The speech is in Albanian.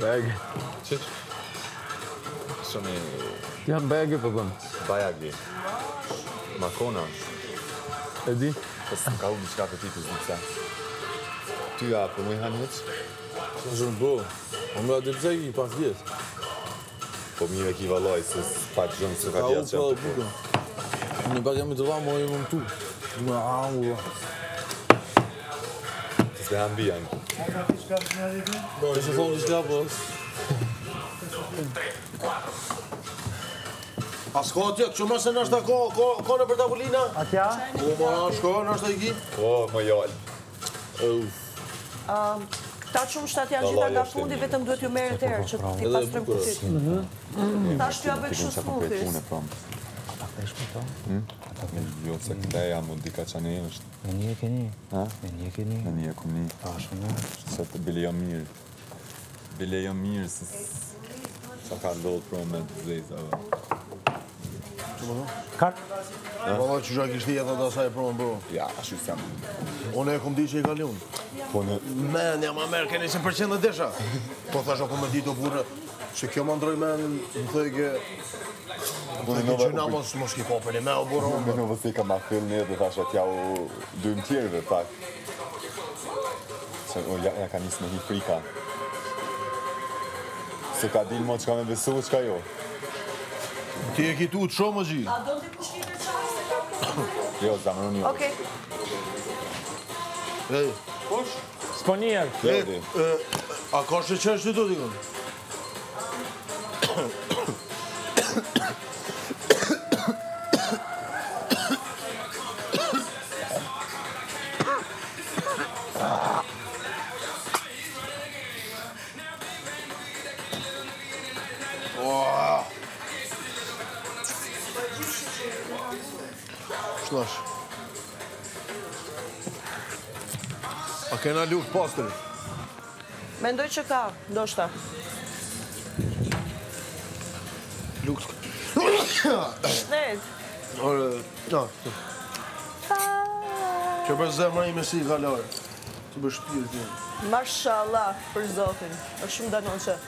Bajagi. Qëq? Shumë Jam Bajagi po bëm. Bajagi. Makona. E di? Pës ka u diçka për ti të zdica. Ty ja, për mu i hanë heq? Shumë bo. Më nga dirëzegi 5 vjetë. Po mire ki valoj, se s'pak zhëmë se ka Ka u vjetë që pra jam dhe të buka. Në pak jam i të va, më e më tu. Më amu. Se hambi janë. E që thonë diçka, po. A s'ka atje, që mëse nështë ka në për tavolina? Atja? Po, ma shka, nështë i ki? Po, më jallë. Ta qumë shtat janë gjitha nga fundi, vetëm duhet ju merë të erë, që ti pas të rëmkutit. Ta shtu ja bëj kështu smuthis. Ata këtë shku to? Jo, se këte jam, u dika që ne është. Me një e keni? Ha? Me një e keni? Me një e kom një. Ta shumë. Se të bile jam mirë. Bile jam mirë, se sa ka ndodhë pro me të zezave. Kar? Valla që shak ishti jetë ata saj pro më bro. Ja, ashtu s'jam. One e kom di që i kalion. Po në... Men, jam Amerikë, keni 100% dhe desha. Po thash ako me ditë o burë, që kjo më ndroj men, më thëjke... Më thëjke që na mos ki popën e me o burë. Me në vësi ka ma fill një dhe thash atja u dujmë tjerëve, pak. Se ja ka njësë me hi frika. Se ka dilë mo që ka me besu, që ka jo? Ti e kitu të shumë, gji. A do t'i pushime qaj se ka përë? Jo, zamëron jo. Okej. Ej, S'po njerë. Lodi. a ka shë qesh të të dikën? Shlash. A kena luft pastër? Mendoj që ka, ndoshta. Luft. Shnet. Ore, na. Që për zemra ime si i kalore. Që për shpirë të jenë. Mashallah, për zotin. Është shumë danoqe.